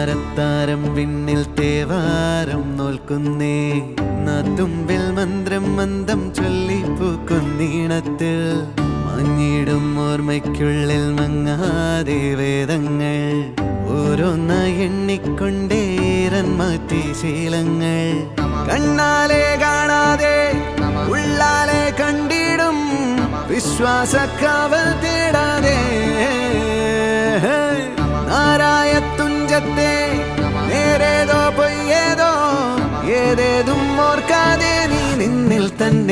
താരത്താരം വിണ്ണിൽ തേവാരം നോൽക്കുന്നേ നാത്തുമ്പിൽ മന്ത്രം മന്ദം ചൊല്ലിപ്പൂക്കുന്നീണത്തിൽ മഞ്ഞിടും ഓർമ്മയ്ക്കുള്ളിൽ മങ്ങാതെ വേദങ്ങൾ ഓരോന്നായി എണ്ണിക്കൊണ്ടേരൻ മാറ്റി ശീലങ്ങൾ കണ്ണാലെ കാണാതെ ഉള്ളാലെ കണ്ടിടും വിശ്വാസക്കാവൽ തേടാതെ നാരായ തുഞ്ചത്തെ നേരേതോ പൊയ്യേതോ ഏതേതും ഓർക്കാതെ നീ നിന്നിൽ തന്നെ